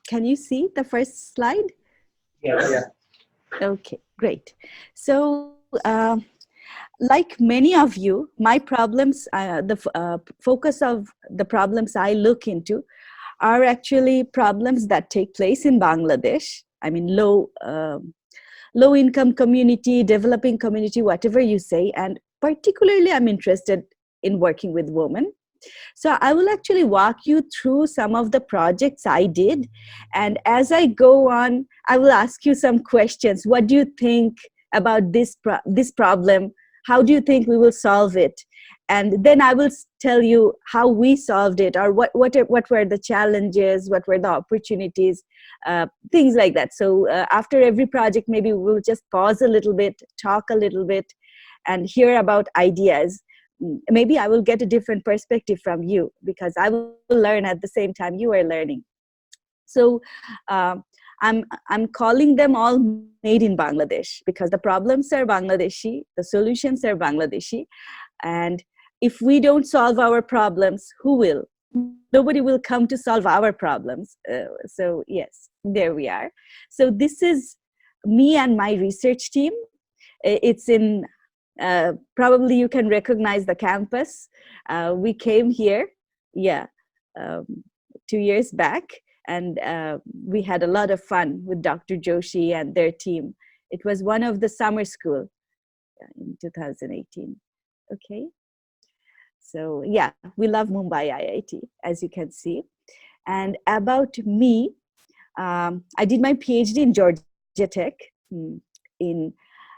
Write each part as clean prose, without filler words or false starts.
can you see the first slide? Yes. Yeah. Okay, great. So, like many of you, my problems, focus of the problems I look into are actually problems that take place in Bangladesh. I mean, low income community, developing community, whatever you say. And particularly, I'm interested in working with women. So I will actually walk you through some of the projects I did. And as I go on, I will ask you some questions. What do you think about this problem? How do you think we will solve it? And then I will tell you how we solved it, or what were the challenges, what were the opportunities, things like that. So after every project, maybe we'll just pause a little bit, talk a little bit, and hear about ideas. Maybe I will get a different perspective from you, because I will learn at the same time you are learning. So uh, I'm calling them all made in Bangladesh, because the problems are Bangladeshi, the solutions are Bangladeshi, and if we don't solve our problems, who will? Nobody will come to solve our problems. So yes, there we are. So this is me and my research team. It's in, probably you can recognize the campus. We came here, yeah, um, 2 years back, and we had a lot of fun with Dr. Joshi and their team. It was one of the summer school in 2018. Okay, so yeah, we love Mumbai IIT, as you can see. And about me, I did my PhD in Georgia Tech. In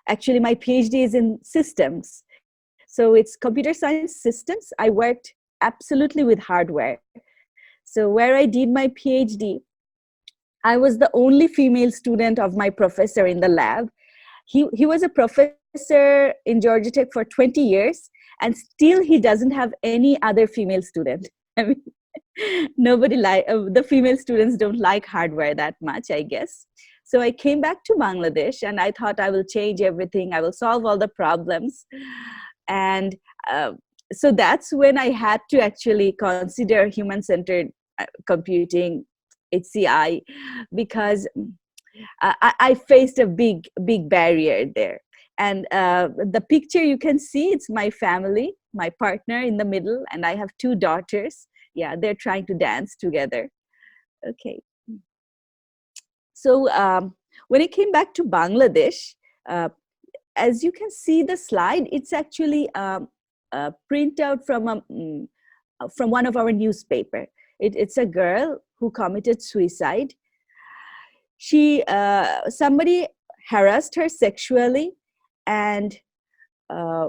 Actually, my PhD is in systems, so it's computer science systems. I worked absolutely with hardware. So where I did my PhD, I was the only female student of my professor in the lab. He was a professor in Georgia Tech for 20 years, and still he doesn't have any other female student. I mean, the female students don't like hardware that much, I guess. So I came back to Bangladesh, and I thought I will change everything, I will solve all the problems. And uh, so that's when I had to actually consider human centered computing, HCI, because I faced a big barrier there. And the picture you can see, it's my family, my partner in the middle, and I have two daughters. Yeah, they're trying to dance together. Okay. So when I came back to Bangladesh, uh, as you can see the slide, it's actually a printout from one of our newspaper. It's a girl who committed suicide. Somebody harassed her sexually, and uh,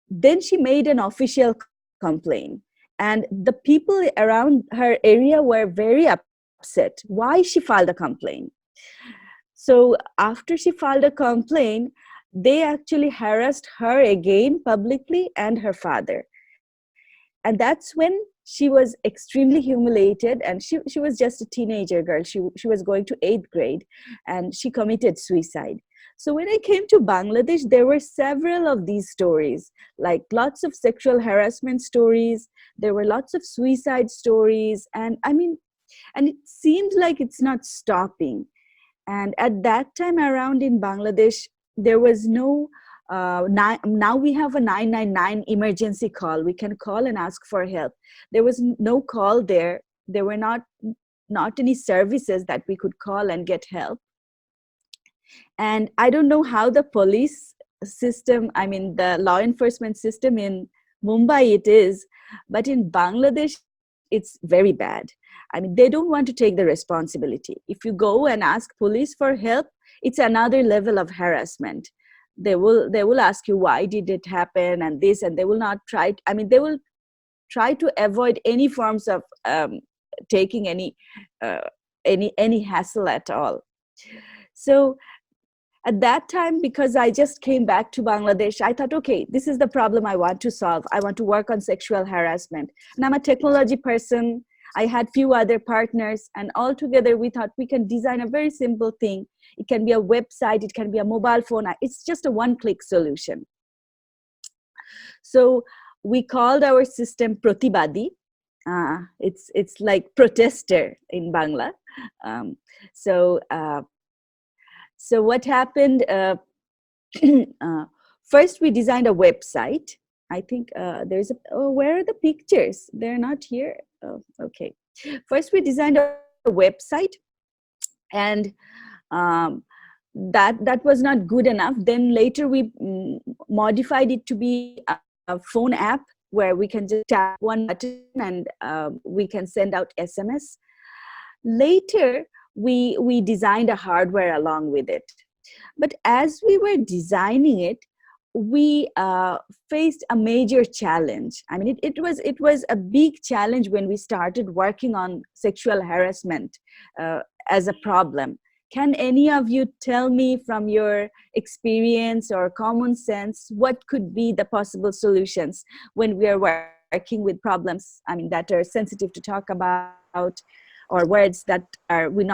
then she made an official complaint. And the people around her area were very upset why she filed a complaint. So after she filed a complaint, they actually harassed her again publicly, and her father. And that's when she was extremely humiliated, and she was just a teenager girl. She was going to 8th grade, and she committed suicide. So when I came to Bangladesh, there were several of these stories, like lots of sexual harassment stories. There were lots of suicide stories, and I mean, and it seems like it's not stopping. And at that time around in Bangladesh, there was no, now we have a 999 emergency call. We can call and ask for help. There was no call there. There were not any services that we could call and get help. And I don't know how the police system, I mean, the law enforcement system in Mumbai it is, but in Bangladesh, it's very bad. I mean, they don't want to take the responsibility. If you go and ask police for help, it's another level of harassment. They will ask you, why did it happen, and this, and they will not try. I mean, they will try to avoid any forms of taking uh, any hassle at all. So at that time, because I just came back to Bangladesh, I thought, okay, this is the problem I want to solve. I want to work on sexual harassment. And I'm a technology person. I had few other partners, and all together we thought we can design a very simple thing. It can be a website, it can be a mobile phone. It's just a one-click solution. So we called our system Pratibadi, It's like protester in Bangla. Um, so so what happened? uh, First, we designed a website. I think there's a. Oh, where are the pictures? They're not here. Oh, okay. First, we designed a website, and um, that was not good enough. Then later we modified it to be a phone app where we can just tap one button and we can send out SMS. Later we designed a hardware along with it, but as we were designing it, we faced a major challenge. I mean, it was a big challenge when we started working on sexual harassment as a problem. Can any of you tell me from your experience or common sense what could be the possible solutions when we are working with problems, I mean, that are sensitive to talk about, or words that are we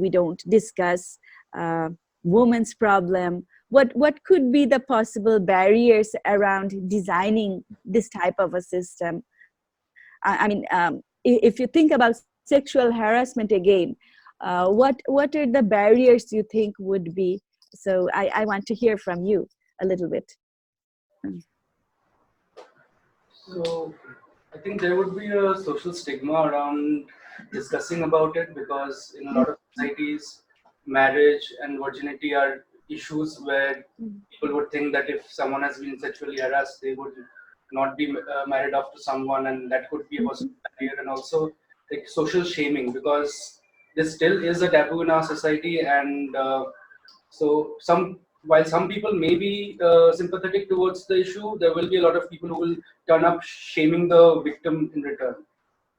don't discuss, uh, women's problem? What could be the possible barriers around designing this type of a system? I mean, if you think about sexual harassment again, what are the barriers you think would be? So I want to hear from you a little bit. Mm. So I think there would be a social stigma around discussing about it, because in a lot of societies, marriage and virginity are issues where people would think that if someone has been sexually harassed, they would not be married off to someone, and that could be a possible barrier. And also like social shaming, because this still is a taboo in our society, and so while some people may be sympathetic towards the issue, there will be a lot of people who will turn up shaming the victim in return.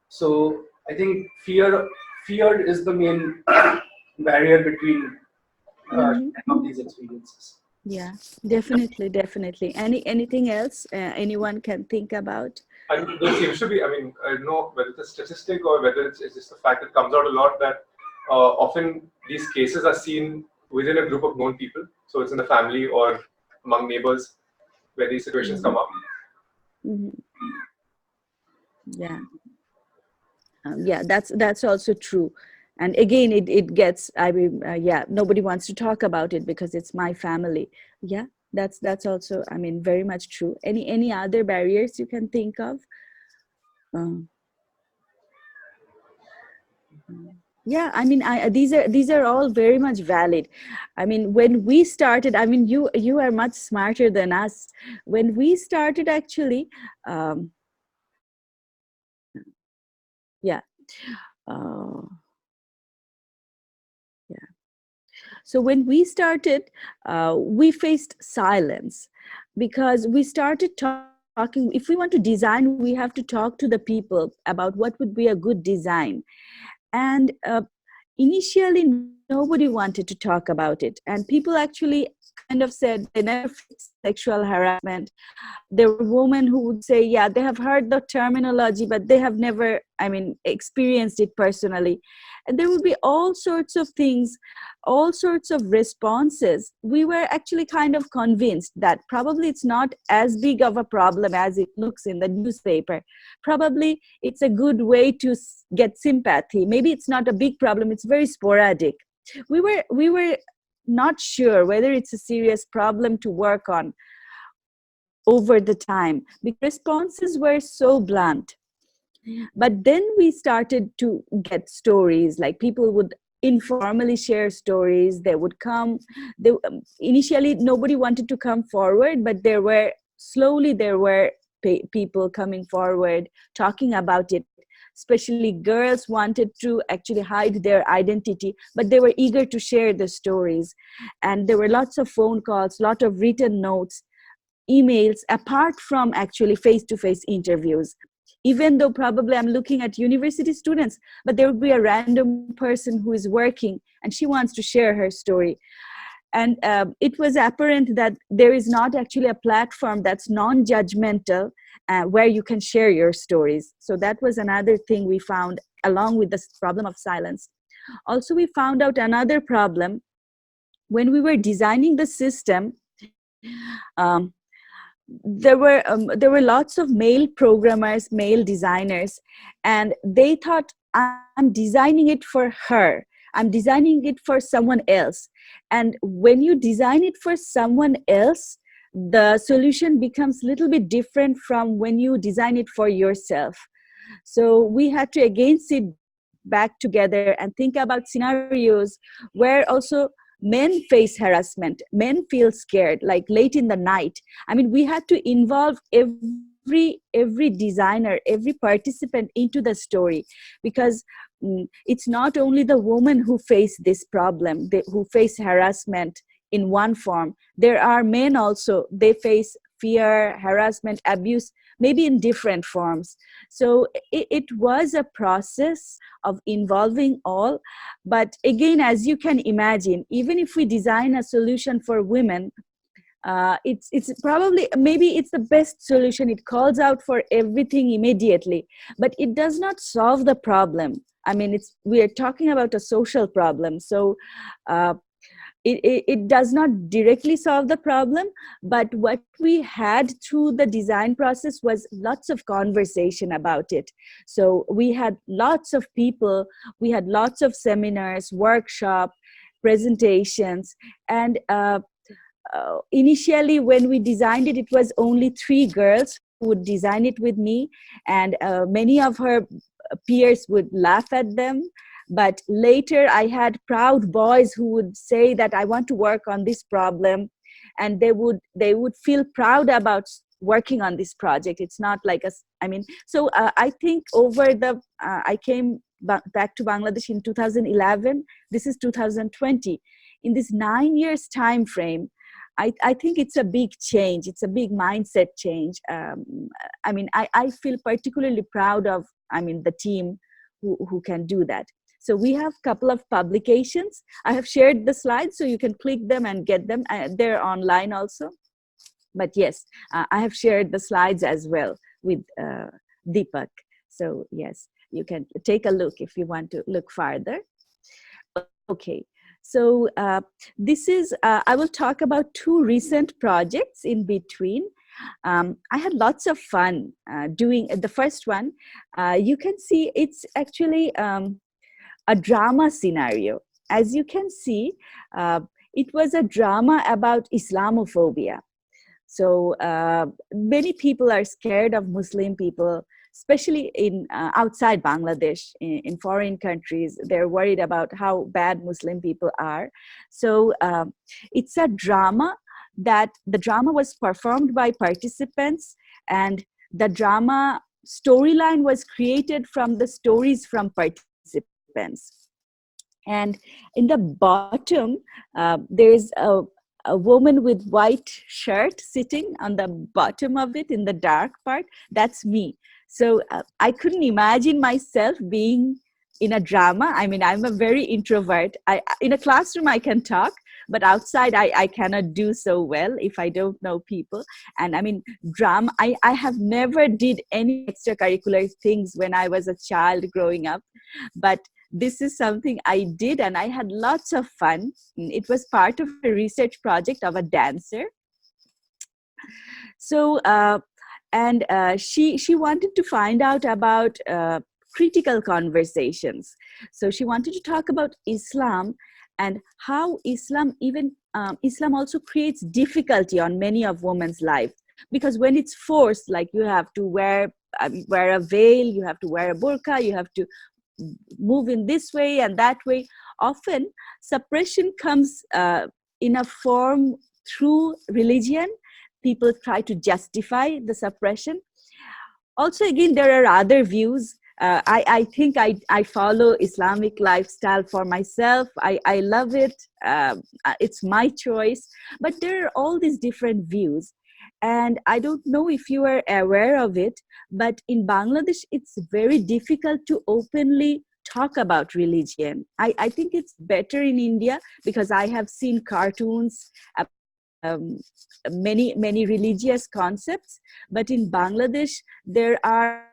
So I think fear is the main barrier between Mhm. of these experiences. Yeah, definitely, definitely. Anything else anyone can think about? And there seems to be, I mean, I don't know whether it's a statistic or whether it's just a fact that comes out a lot that often these cases are seen within a group of known people. So it's in the family or among neighbors where these situations come Mhm. up. Mhm. Yeah. Yeah, that's also true. And again, it gets, I mean, yeah, nobody wants to talk about it because it's my family. Yeah, that's also, I mean, very much true. Any other barriers you can think of? Um, yeah, I mean, these are all very much valid. I mean, when we started, I mean, you are much smarter than us. When we started, actually, um, yeah. Uh, yeah. So when we started, we faced silence because we started talking. If we want to design, we have to talk to the people about what would be a good design. And initially, nobody wanted to talk about it. And people actually kind of said they never faced sexual harassment. There were women who would say, yeah, they have heard the terminology, but they have never, I mean, experienced it personally. And there would be all sorts of things, all sorts of responses. We were actually kind of convinced that probably it's not as big of a problem as it looks in the newspaper. Probably it's a good way to get sympathy. Maybe it's not a big problem, it's very sporadic. We were not sure whether it's a serious problem to work on over the time because responses were so blunt. But then we started to get stories, like people would informally share stories. They would come, initially nobody wanted to come forward, but there were people coming forward talking about it. Especially girls wanted to actually hide their identity, but they were eager to share the stories. And there were lots of phone calls, lot of written notes, emails, apart from actually face-to-face interviews. Even though probably I'm looking at university students, but there would be a random person who is working and she wants to share her story. And it was apparent that there is not actually a platform that's non-judgmental where you can share your stories. So that was another thing we found, along with this problem of silence. Also, we found out another problem when we were designing the system. um, there were lots of male programmers, male designers, and they thought, I'm designing it for her, I'm designing it for someone else. And when you design it for someone else, the solution becomes a little bit different from when you design it for yourself. So we had to again sit back together and think about scenarios where also men face harassment, men feel scared, like late in the night. I mean, we had to involve every designer, every participant into the story, because it's not only the women who face this problem, who face harassment in one form. There are men also, they face fear, harassment, abuse, maybe in different forms. So it was a process of involving all. But again, as you can imagine, even if we design a solution for women, it's probably, maybe it's the best solution. It calls out for everything immediately, but it does not solve the problem. I mean, we are talking about a social problem. So it does not directly solve the problem, but what we had through the design process was lots of conversation about it. So we had lots of people, we had lots of seminars, workshop, presentations, and initially when we designed it, it was only 3 girls who would design it with me, and many of her peers would laugh at them. But later I had proud boys who would say that I want to work on this problem, and they would feel proud about working on this project. It's not like I mean, so I think over I came back to Bangladesh in 2011. This is 2020. In this 9 years time frame, I think it's a big change. It's a big mindset change. I mean, I feel particularly proud of, I mean, the team who can do that. So we have a couple of publications. I have shared the slides, so you can click them and get them. They're online also. But yes, I have shared the slides as well with Deepak. So yes, you can take a look if you want to look farther. Okay, so this is, I will talk about 2 recent projects in between. I had lots of fun doing the first one. You can see it's actually a drama scenario. As you can see, it was a drama about Islamophobia. So many people are scared of Muslim people, especially in outside Bangladesh, in foreign countries. They're worried about how bad Muslim people are. So it's a drama that the drama was performed by participants, and the drama storyline was created from the stories from participants. And in the bottom, there's a woman with white shirt sitting on the bottom of it in the dark part. That's me. So I couldn't imagine myself being in a drama. I mean, I'm a very introvert. In a classroom, I can talk, but outside, I cannot do so well if I don't know people. And I mean, drama, I have never did any extracurricular things when I was a child growing up, but this is something I did, and I had lots of fun. It was part of a research project of a dancer. So, and she wanted to find out about critical conversations. So she wanted to talk about Islam and how Islam Islam also creates difficulty on many of women's lives, because when it's forced, like you have to wear a veil, you have to wear a burqa, you have to move in this way and that way. Often suppression comes in a form through religion. People try to justify the suppression. Also, again, there are other views. I think I follow Islamic lifestyle for myself. I love it. It's my choice. But there are all these different views. And I don't know if you are aware of it, but in Bangladesh, it's very difficult to openly talk about religion. I think it's better in India, because I have seen cartoons about many religious concepts. But in Bangladesh, there are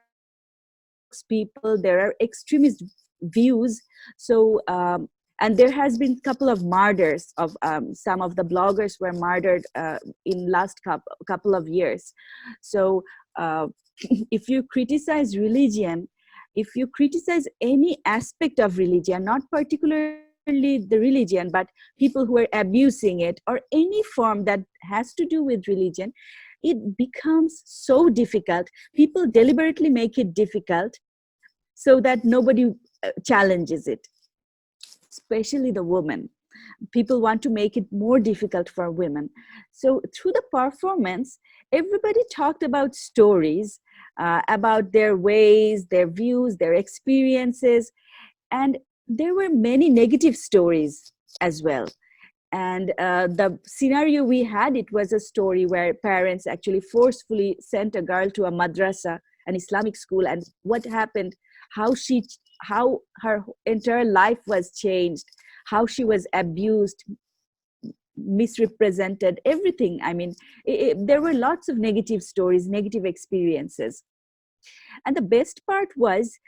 orthodox people, there are extremist views. So And there has been a couple of murders of some of the bloggers were murdered in last couple of years. So if you criticize religion, if you criticize any aspect of religion, not particularly the religion, but people who are abusing it, or any form that has to do with religion, it becomes so difficult. People deliberately make it difficult so that nobody challenges it, especially the women. People want to make it more difficult for women. So through the performance, everybody talked about stories, about their ways, their views, their experiences, and there were many negative stories as well. And the scenario we had, it was a story where parents actually forcefully sent a girl to a madrasa, an Islamic school, and what happened, how her entire life was changed, how she was abused, misrepresented, everything. I mean, there were lots of negative stories, negative experiences. And the best part was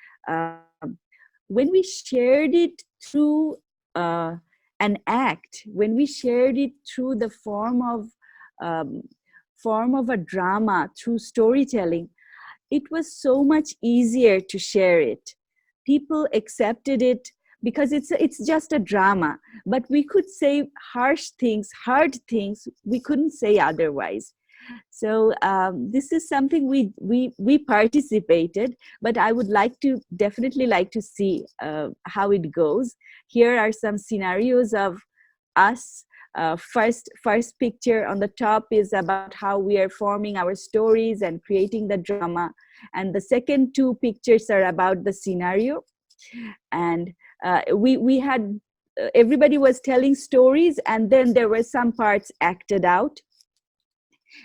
when we shared it through an act, when we shared it through the form of a drama, through storytelling, it was so much easier to share it. People accepted it because it's just a drama, but we could say harsh things, hard things we couldn't say otherwise. So this is something we participated, but I would definitely like to see how it goes. Here are some scenarios of us. First picture on the top is about how we are forming our stories and creating the drama, and the second two pictures are about the scenario. And we had everybody was telling stories, and then there were some parts acted out,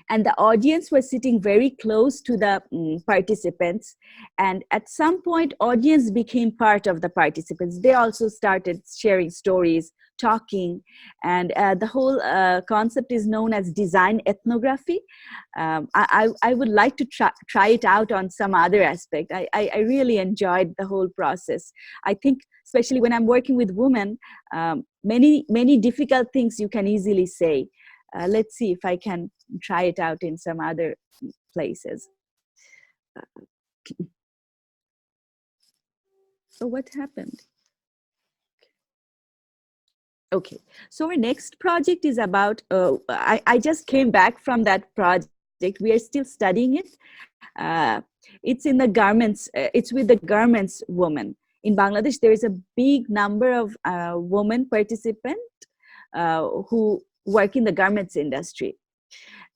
and the audience was sitting very close to the participants, and at some point audience became part of the participants. They also started sharing stories, talking, and the whole concept is known as design ethnography. I would like to try it out on some other aspect. I really enjoyed the whole process. I think especially when I'm working with women, many difficult things you can easily say. Let's see if I can try it out in some other places. So what happened? Okay, so our next project is about, I just came back from that project. We are still studying it. It's in the garments, it's with the garments woman. In Bangladesh, there is a big number of women participants who work in the garments industry.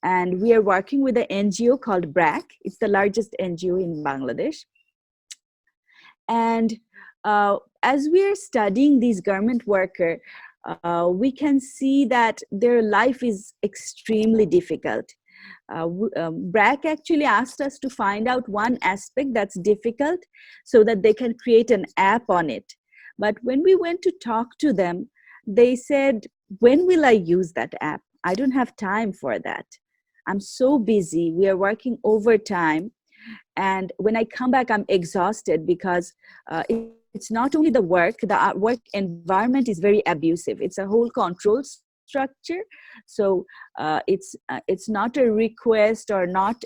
And we are working with an NGO called BRAC. It's the largest NGO in Bangladesh. And as we are studying these garment workers, we can see that their life is extremely difficult. BRAC actually asked us to find out one aspect that's difficult so that they can create an app on it. But when we went to talk to them, they said, when will I use that app? I don't have time for that. I'm so busy. We are working overtime. And when I come back, I'm exhausted because it's not only the work environment is very abusive. It's a whole control structure. So it's not a request or not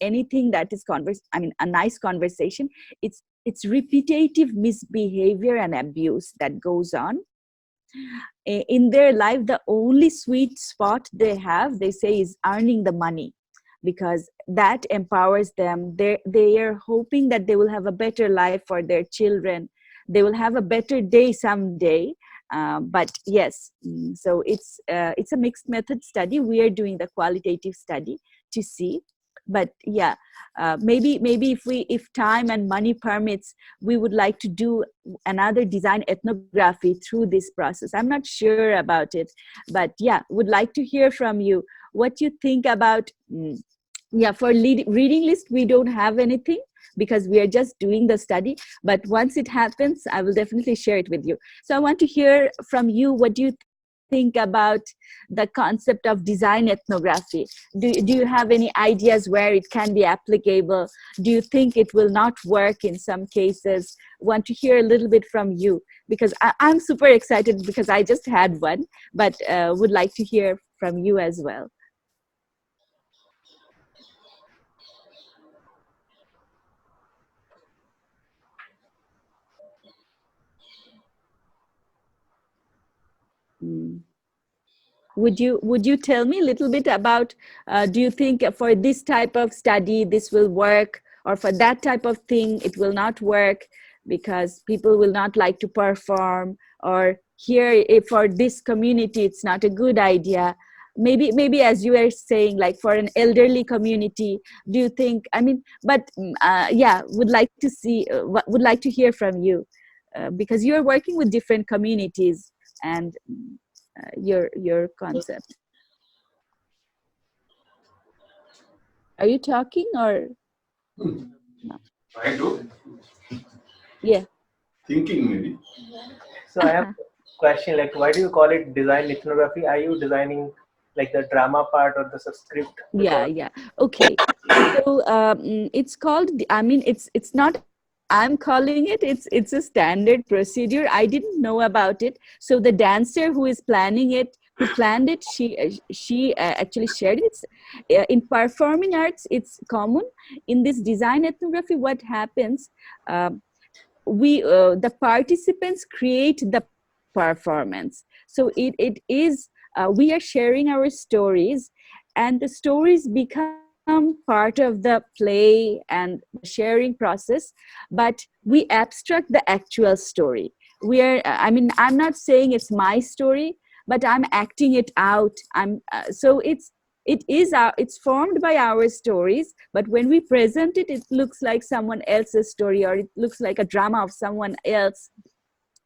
anything that is a nice conversation. It's repetitive misbehavior and abuse that goes on. In their life, the only sweet spot they have, they say, is earning the money, because that empowers them. They are hoping that they will have a better life for their children. They will have a better day someday. But yes, so it's a mixed method study. We are doing the qualitative study to see. But yeah, maybe if time and money permits, we would like to do another design ethnography through this process. I'm not sure about it, but yeah, would like to hear from you what you think about. Yeah, for reading list, we don't have anything because we are just doing the study. But once it happens, I will definitely share it with you. So I want to hear from you. What do you think about the concept of design ethnography? Do you have any ideas where it can be applicable? Do you think it will not work in some cases? Want to hear a little bit from you, because I'm super excited because I just had one, but would like to hear from you as well. Mm. Would you tell me a little bit about, do you think for this type of study this will work, or for that type of thing it will not work because people will not like to perform, or here, if for this community it's not a good idea? Maybe as you were saying, like for an elderly community, do you think, I mean, but yeah, would like to see, would like to hear from you, because you're working with different communities, and your concept. Are you talking or no? Trying to. Yeah. Thinking maybe. So I have a question, like why do you call it design ethnography? Are you designing like the drama part or the script? Yeah, Because yeah. Okay. So it's called, I mean, it's not I'm calling it, it's a standard procedure. I didn't know about it. So the dancer who is planning it, who planned it, she actually shared it. It's, in performing arts, it's common. In this design ethnography, what happens, we the participants create the performance. So it is, we are sharing our stories, and the stories become part of the play and the sharing process, but we abstract the actual story. We are, I mean, I'm not saying it's my story, but I'm acting it out. So it's formed by our stories, but when we present it, it looks like someone else's story, or it looks like a drama of someone else.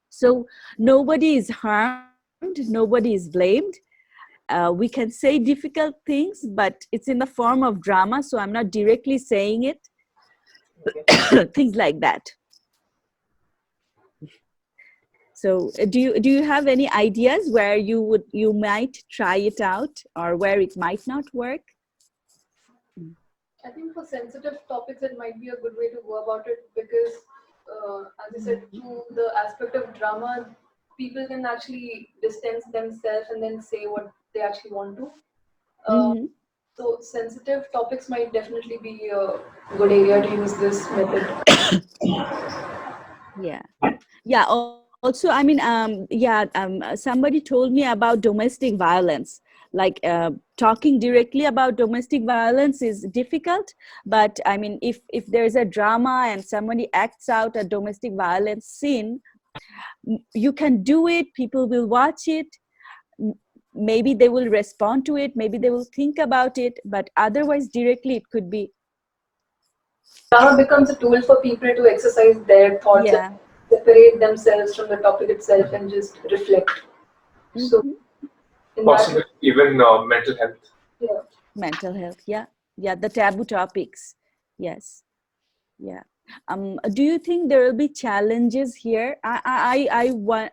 So nobody is harmed, nobody is blamed. We can say difficult things, but it's in the form of drama, so I'm not directly saying it. okay. Things like that. So do you have any ideas where you might try it out, or where it might not work? I think for sensitive topics, it might be a good way to go about it because, as I said, through the aspect of drama, people can actually distance themselves and then say what they actually want to. Mm-hmm. So, sensitive topics might definitely be a good area to use this method. Yeah. Yeah, also, I mean, yeah, somebody told me about domestic violence. Like, talking directly about domestic violence is difficult, but I mean, if there's a drama and somebody acts out a domestic violence scene, you can do it, people will watch it, maybe they will respond to it, maybe they will think about it, but otherwise directly it could be, Drama becomes a tool for people to exercise their thoughts and yeah. separate themselves from the topic itself and just reflect. So, Mm-hmm. in that Possibly way, even mental health. yeah. Mental health, yeah. Yeah, the taboo topics, yes. Yeah. Do you think there will be challenges here?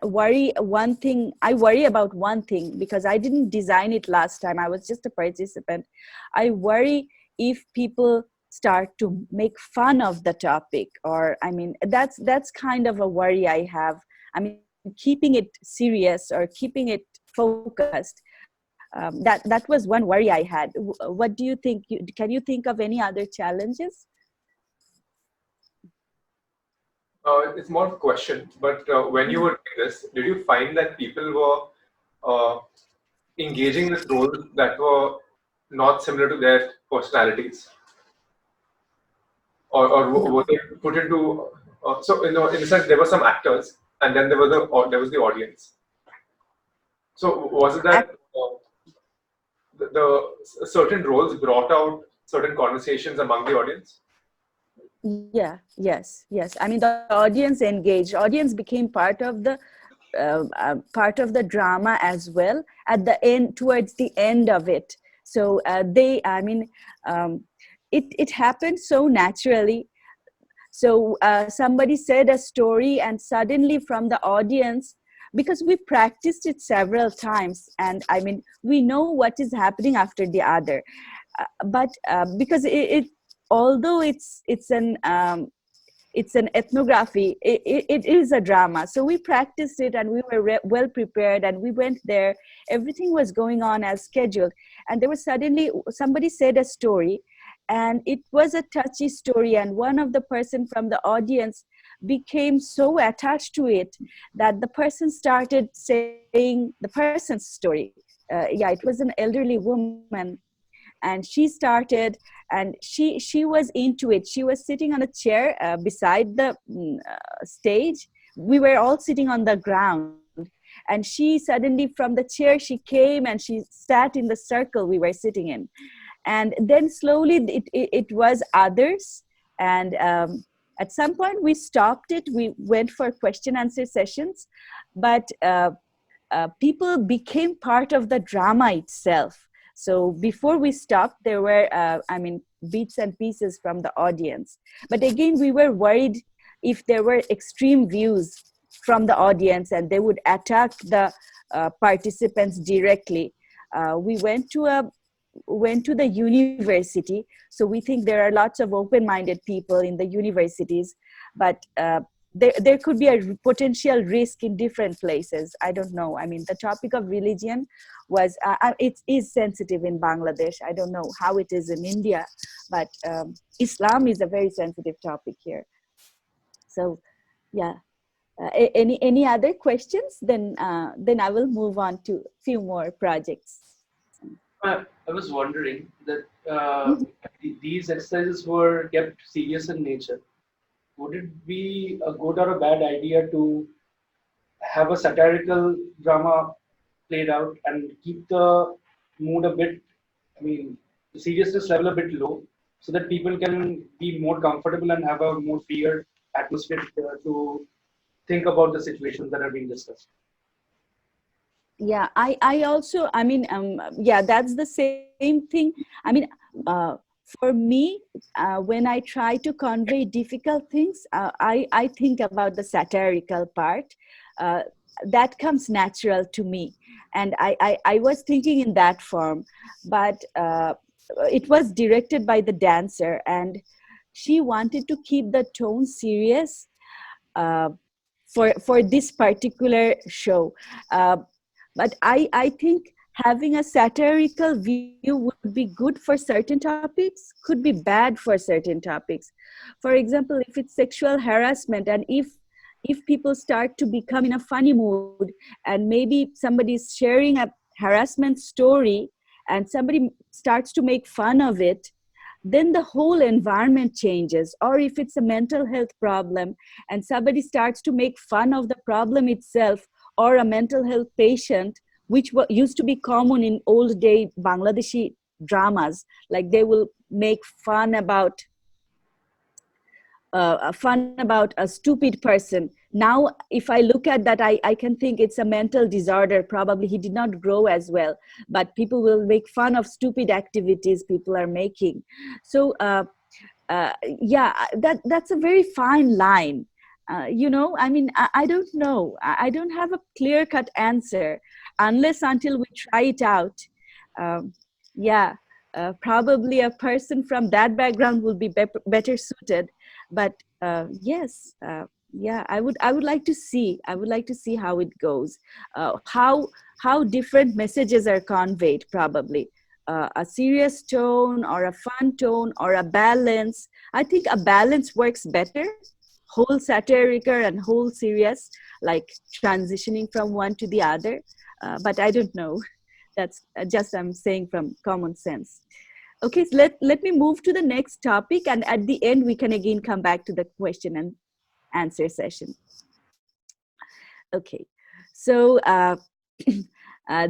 Worry one thing. I worry about one thing because I didn't design it last time. I was just a participant. I worry if people start to make fun of the topic, or I mean, that's kind of a worry I have. I mean, keeping it serious or keeping it focused. That was one worry I had. What do you think? Can you think of any other challenges? It's more of a question, but when you were doing this, did you find that people were engaging with roles that were not similar to their personalities, or were No. they put into? So in a sense, there were some actors, and then there was the audience. So was it that the certain roles brought out certain conversations among the audience? Yeah, yes. I mean, the audience engaged. Audience became part of the drama as well. At the end, towards the end of it, so I mean, it happened so naturally. So somebody said a story, and suddenly from the audience, because we practiced it several times, and I mean we know what is happening after the other. But because it although it's an ethnography, it is a drama, so we practiced it and we were well prepared and we went there. Everything was going on as scheduled, and there was suddenly somebody said a story, and it was a touchy story, and one of the person from the audience became so attached to it that the person started saying the person's story. Yeah, it was an elderly woman, and she started, and she was into it. She was sitting on a chair beside the stage. We were all sitting on the ground, and she suddenly from the chair she came and she sat in the circle we were sitting in. And then slowly it was others, and at some point we stopped it. We went for question answer sessions, but people became part of the drama itself. So before we stopped, there were, I mean, bits and pieces from the audience. But again, we were worried if there were extreme views from the audience and they would attack the participants directly. We went to the university, so we think there are lots of open-minded people in the universities, but there could be a potential risk in different places. I don't know. I mean, the topic of religion was, it is sensitive in Bangladesh. I don't know how it is in India, but Islam is a very sensitive topic here. So, yeah. Any other questions? Then I will move on to a few more projects. I was wondering that these exercises were kept serious in nature. Would it be a good or a bad idea to have a satirical drama played out and keep the mood a bit, I mean, the seriousness level a bit low, so that people can be more comfortable and have a more freer atmosphere to think about the situations that are being discussed? Yeah, I also, I mean, yeah, that's the same thing. I mean, for me, when I try to convey difficult things, I think about the satirical part. uh, that comes natural to me, and I was thinking in that form. But it was directed by the dancer, and she wanted to keep the tone serious uh, for this particular show. Uh, but I think having a satirical view would be good for certain topics, could be bad for certain topics. For example, if it's sexual harassment, and if people start to become in a funny mood, and maybe somebody's sharing a harassment story and somebody starts to make fun of it, then the whole environment changes. Or if it's a mental health problem and somebody starts to make fun of the problem itself, or a mental health patient, which used to be common in old day Bangladeshi dramas, like they will make fun about a stupid person. Now, if I look at that, I can think it's a mental disorder. Probably he did not grow as well, but people will make fun of stupid activities people are making. So, yeah, that's a very fine line. I mean, I don't know. I don't have a clear-cut answer unless until we try it out. Um, yeah, probably a person from that background will be better suited. But yes, yeah, I would like to see. I would like to see how it goes. How different messages are conveyed. Probably a serious tone, or a fun tone, or a balance. I think a balance works better. Whole satirical and whole serious, like transitioning from one to the other. But I don't know. That's just I'm saying from common sense. Okay, so let me move to the next topic, and at the end we can again come back to the question and answer session. Okay, so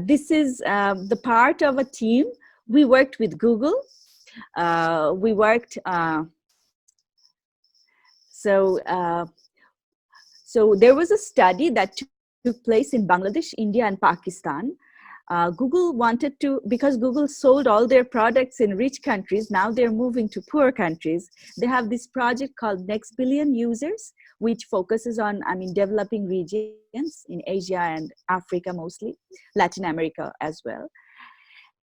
this is the part of a team. We worked with Google. We worked. So there was a study that took place in Bangladesh, India, and Pakistan. Google wanted to, because Google sold all their products in rich countries, now they're moving to poor countries. They have this project called Next Billion Users, which focuses on, developing regions in Asia and Africa mostly, Latin America as well.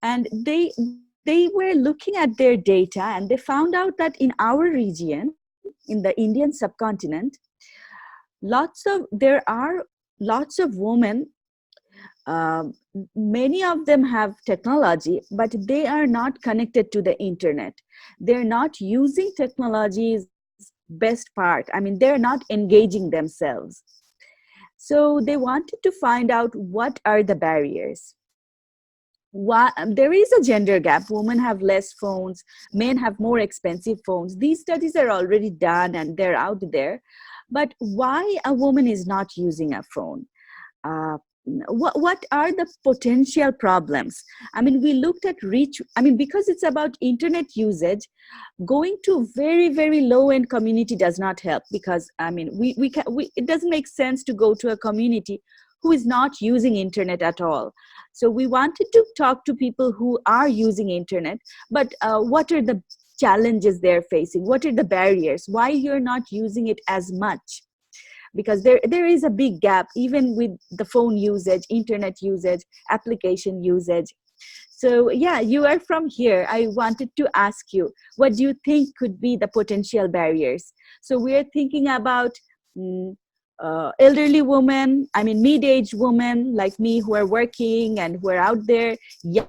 And they were looking at their data, and they found out that in our region, in the Indian subcontinent, there are lots of women. um, Many of them have technology, but they are not connected to the internet. They're not using technology's best part. They're not engaging themselves. So they wanted to find out what are the barriers. There is a gender gap. Women have less phones, men have more expensive phones. These studies are already done and they're out there. But why a woman is not using a phone? uh, what are the potential problems? We looked at reach. Because it's about internet usage, going to very, very low end community does not help, because it doesn't make sense to go to a community who is not using internet at all. So we wanted to talk to people who are using internet, but what are the challenges they're facing? What are the barriers? Why you're not using it as much? Because there is a big gap even with the phone usage, internet usage, application usage. So yeah, you are from here. I wanted to ask you, what do you think could be the potential barriers? So we are thinking about elderly women, mid-aged women like me who are working and who are out there, young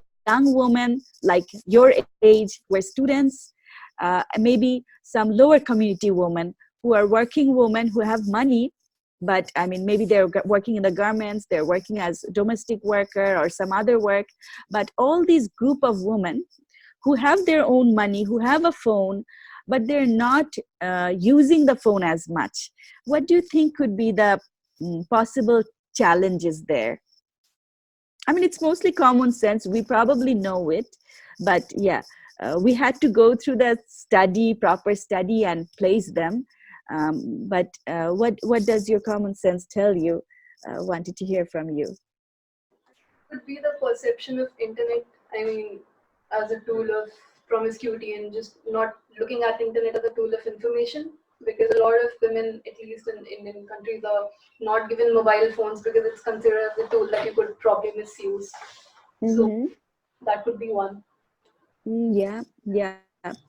women like your age who are students, maybe some lower community women who are working women who have money, but maybe they're working in the garments, they're working as domestic worker or some other work. But all these group of women who have their own money, who have a phone, but they're not using the phone as much. What do you think could be the possible challenges there? It's mostly common sense. We probably know it, but yeah, we had to go through the proper study and place them. But what does your common sense tell you? Wanted to hear from you. Could be the perception of internet, as a tool of promiscuity and just not looking at internet as a tool of information, because a lot of women, at least in Indian countries, are not given mobile phones because it's considered as a tool that you could probably misuse. So that could be one. Yeah,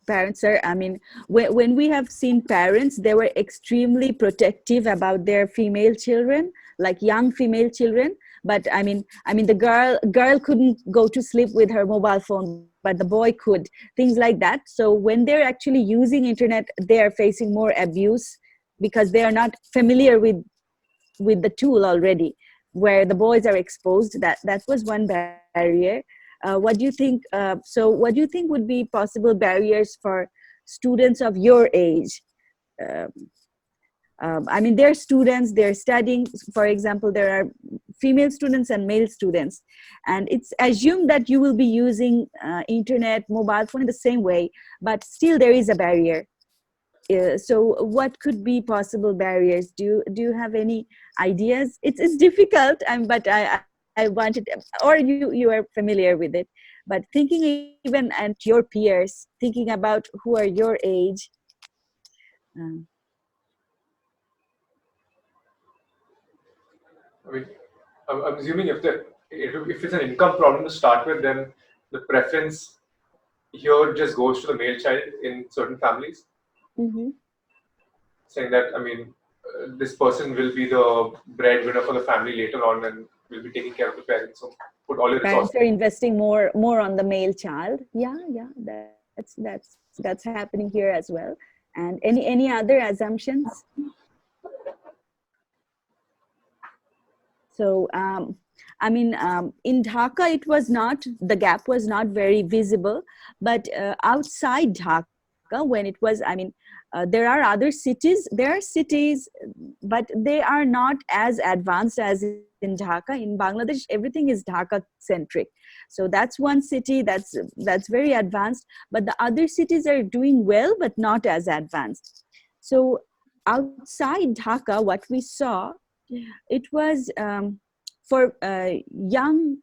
parents are, when we have seen parents, they were extremely protective about their female children, like young female children. But the girl couldn't go to sleep with her mobile phone, but the boy could, things like that. So when they're actually using internet, they are facing more abuse because they are not familiar with the tool already, where the boys are exposed. That was one barrier. What do you think? What do you think would be possible barriers for students of your age? Um, they're students, they're studying. For example, there are female students and male students, and it's assumed that you will be using internet, mobile phone in the same way, but still there is a barrier. So what could be possible barriers? Do you have any ideas? It's difficult, but I wanted, or you are familiar with it, but thinking even at your peers, thinking about who are your age. um, I mean, I'm assuming if it's an income problem to start with, then the preference here just goes to the male child in certain families, mhm. saying that this person will be the breadwinner for the family later on and will be taking care of the parents. So put all your resources. Parents are investing more on the male child. Yeah, that's happening here as well. And any other assumptions? So in Dhaka, it was not, the gap was not very visible, but outside Dhaka, when it was, there are other cities, but they are not as advanced as in Dhaka. In Bangladesh, everything is Dhaka centric. So that's one city that's very advanced, but the other cities are doing well, but not as advanced. So outside Dhaka, what we saw, it was for young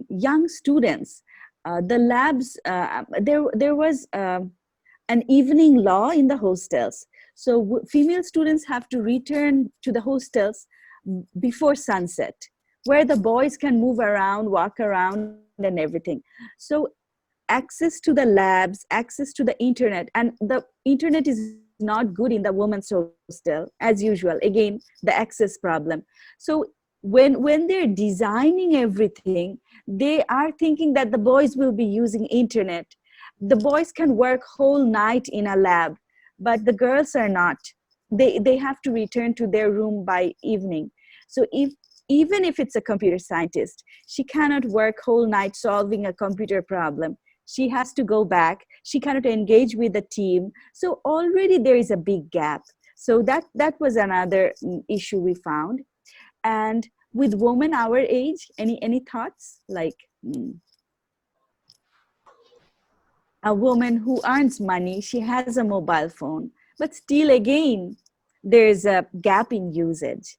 young students, the labs, there was an evening law in the hostels. So female students have to return to the hostels before sunset, where the boys can move around, walk around, and everything. So access to the labs, access to the internet, and the internet is not good in the women's hostel as usual. Again, the access problem. So when they're designing everything, they are thinking that the boys will be using internet. The boys can work whole night in a lab, but the girls are not. They have to return to their room by evening. So if even if it's a computer scientist, she cannot work whole night solving a computer problem. She has to go back. She cannot engage with the team. So already there is a big gap. So that was another issue we found. And with women our age, any thoughts? Like a woman who earns money, she has a mobile phone, but still again, there's a gap in usage.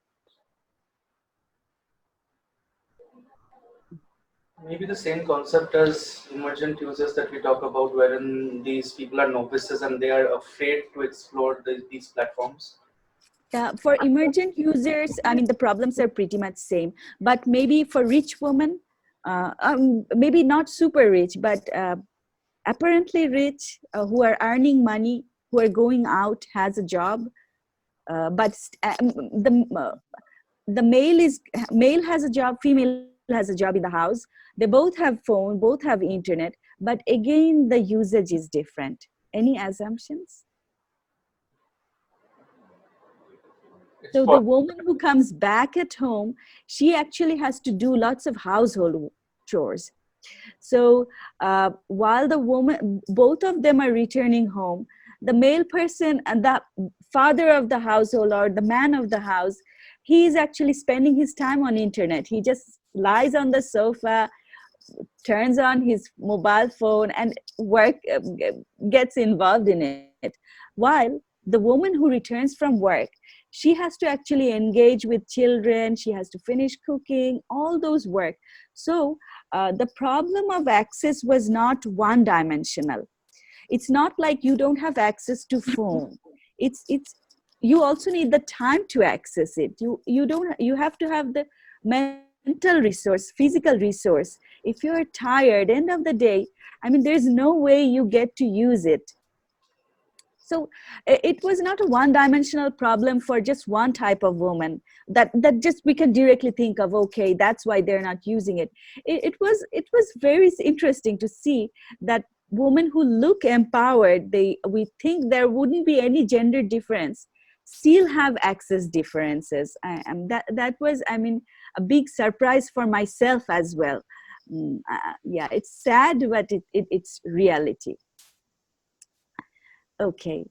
Maybe the same concept as emergent users that we talk about, wherein these people are novices and they are afraid to explore these platforms. For emergent users, I mean, the problems are pretty much same, but maybe for rich women, maybe not super rich, but apparently rich, who are earning money, who are going out, has a job, but the male has a job, female has a job in the house. They both have phone, both have internet, but again, the usage is different. Any assumptions? It's So the possible. woman who comes back at home, she actually has to do lots of household chores. So while the woman, both of them are returning home, the male person and the father of the household or the man of the house, he is actually spending his time on internet. He just lies on the sofa, turns on his mobile phone, and work gets involved in it. While the woman who returns from work, she has to actually engage with children, she has to finish cooking, all those work. So the problem of access was not one dimensional. It's not like you don't have access to phone. It's you also need the time to access it. You don't, you have to have the mental resource, physical resource. If you're tired, end of the day, I mean, there's no way you get to use it. So it was not a one dimensional problem for just one type of woman, that just we can directly think of, okay, that's why they're not using it. It was very interesting to see that women who look empowered, we think there wouldn't be any gender difference, still have access differences. And that was, I mean, a big surprise for myself as well. Yeah, it's sad, but it's reality. Okay.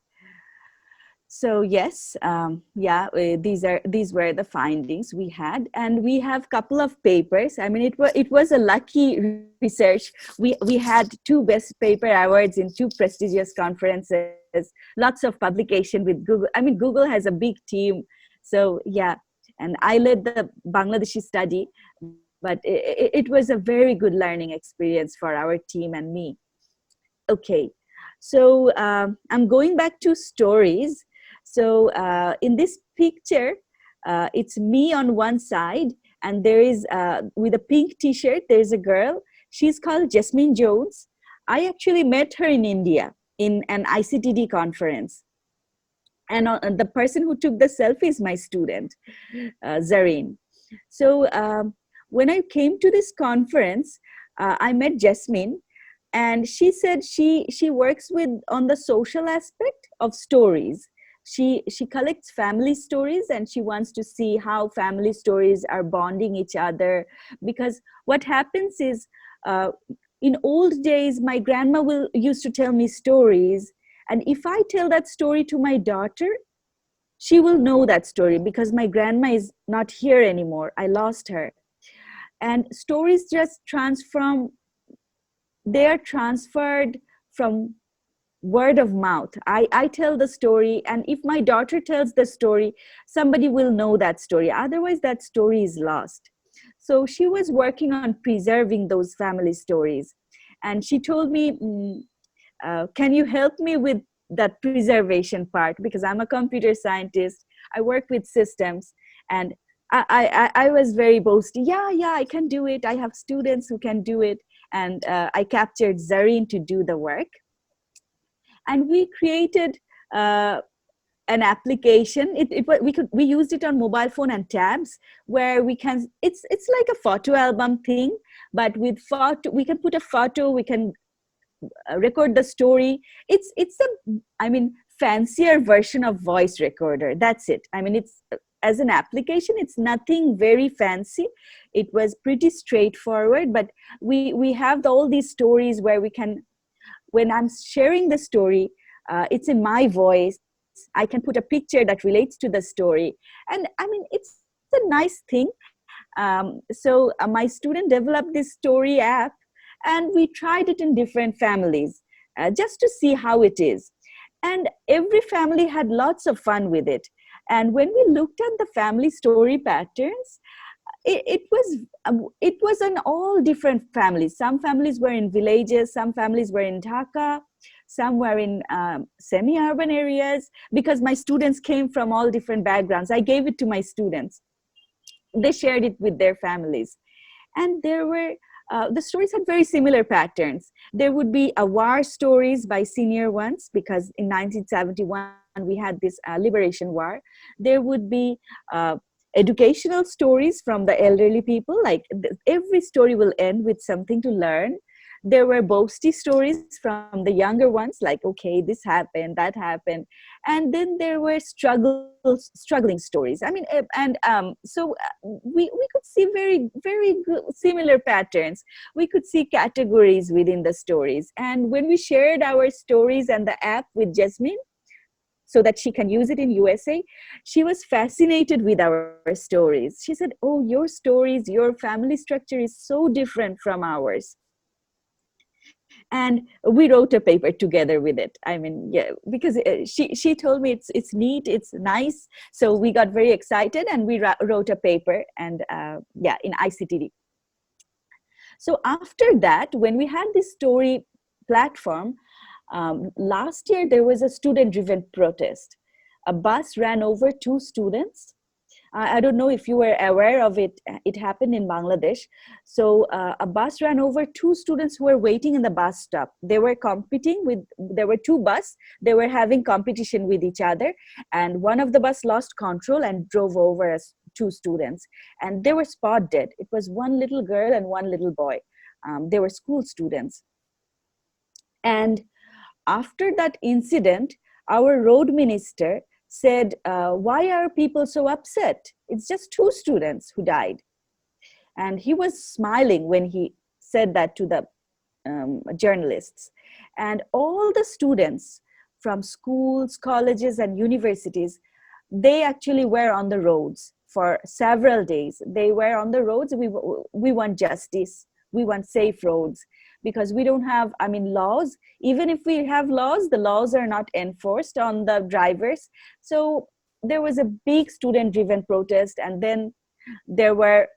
So yes, yeah, these were the findings we had, and we have couple of papers. I mean, it was a lucky research. We had 2 best paper awards in 2 prestigious conferences, lots of publication with Google. I mean, Google has a big team, so yeah. And I led the Bangladeshi study, but it was a very good learning experience for our team and me. Okay, so I'm going back to stories. So in this picture, it's me on one side, and there is, with a pink t-shirt, there's a girl. She's called Jasmine Jones. I actually met her in India in an ICTD conference. And the person who took the selfie is my student, Zareen. So when I came to this conference, I met Jasmine, and she said she works with on the social aspect of stories. She collects family stories, and she wants to see how family stories are bonding each other. Because what happens is, in old days, my grandma used to tell me stories, and if I tell that story to my daughter, she will know that story, because my grandma is not here anymore. I lost her. And stories just they are transferred from word of mouth. I tell the story, and if my daughter tells the story, somebody will know that story. Otherwise, that story is lost. So she was working on preserving those family stories. And she told me, can you help me with that preservation part? Because I'm a computer scientist, I work with systems. And I was very boasty. Yeah, I can do it. I have students who can do it. And I captured Zareen to do the work. And we created an application. We used it on mobile phone and tabs, where we can, it's like a photo album thing, but with photo, we can put a photo, we can record the story. It's a, I mean, fancier version of voice recorder. That's it. I mean, it's, as an application, it's nothing very fancy. It was pretty straightforward, but we have all these stories where we can, when I'm sharing the story, it's in my voice. I can put a picture that relates to the story. And I mean, it's a nice thing. So my student developed this story app, and we tried it in different families, just to see how it is. And every family had lots of fun with it. And when we looked at the family story patterns, it was in all different families. Some families were in villages, some families were in Dhaka, some were in semi-urban areas, because my students came from all different backgrounds. I gave it to my students. They shared it with their families. And there were, the stories had very similar patterns. There would be a war stories by senior ones, because in 1971, we had this liberation war. There would be educational stories from the elderly people, like every story will end with something to learn. There were boasty stories from the younger ones, like, okay, this happened, that happened. And then there were struggling stories. I mean, we could see very good, similar patterns. We could see categories within the stories. And when we shared our stories and the app with Jasmine, so that she can use it in USA, she was fascinated with our stories. She said, oh, your stories, your family structure is so different from ours. And we wrote a paper together with it. I mean, yeah, because she told me it's neat, it's nice. So we got very excited, and we wrote a paper, and yeah, in ICTD. So after that, when we had this story platform, last year there was a student-driven protest. A bus ran over 2 students. I don't know if you were aware of it. It happened in Bangladesh. So a bus ran over 2 students who were waiting in the bus stop. They were competing with, there were 2 buses. They were having competition with each other. And one of the bus lost control and drove over 2 students. And they were spot dead. It was 1 little girl and 1 little boy. They were school students. And after that incident, our road minister said, why are people so upset? It's just 2 students who died. And he was smiling when he said that to the journalists. And all the students from schools, colleges, and universities, they actually were on the roads for several days. They were on the roads. We want justice. We want safe roads, because we don't have, I mean, laws. Even if we have laws, the laws are not enforced on the drivers. So there was a big student-driven protest, and then there were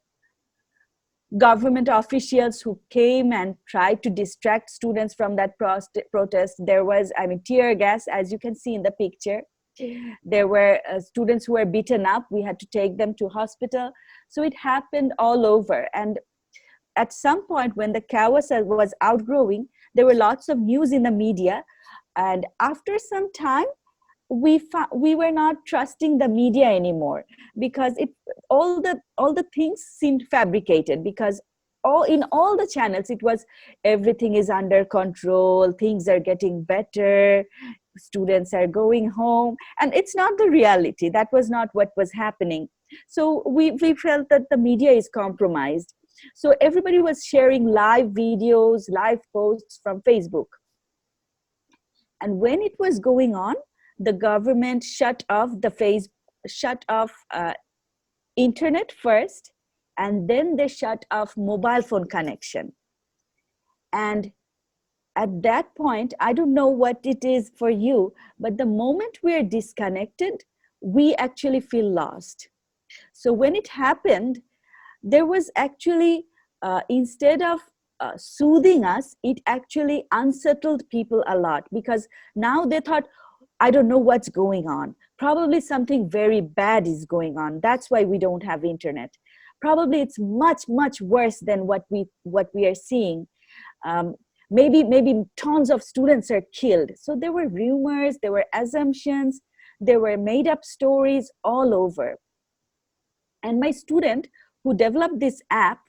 government officials who came and tried to distract students from that protest. There was, I mean, tear gas, as you can see in the picture. There were students who were beaten up. We had to take them to hospital. So it happened all over. And at some point, when the chaos was outgrowing, there were lots of news in the media. And after some time, we were not trusting the media anymore, because all the things seemed fabricated, because in all the channels it was, everything is under control, things are getting better, students are going home, and it's not the reality. That was not what was happening. So we felt that the media is compromised. So everybody was sharing live videos, live posts from Facebook. And when it was going on, the government shut off internet first, and then they shut off mobile phone connection. And at that point, I don't know what it is for you, but the moment we're disconnected, we actually feel lost. So when it happened, there was actually, instead of soothing us, it actually unsettled people a lot, because now they thought, I don't know what's going on. Probably something very bad is going on. That's why we don't have internet. Probably it's much, much worse than what we are seeing. Um, maybe tons of students are killed. So there were rumors, there were assumptions, there were made up stories all over. And my student who developed this app,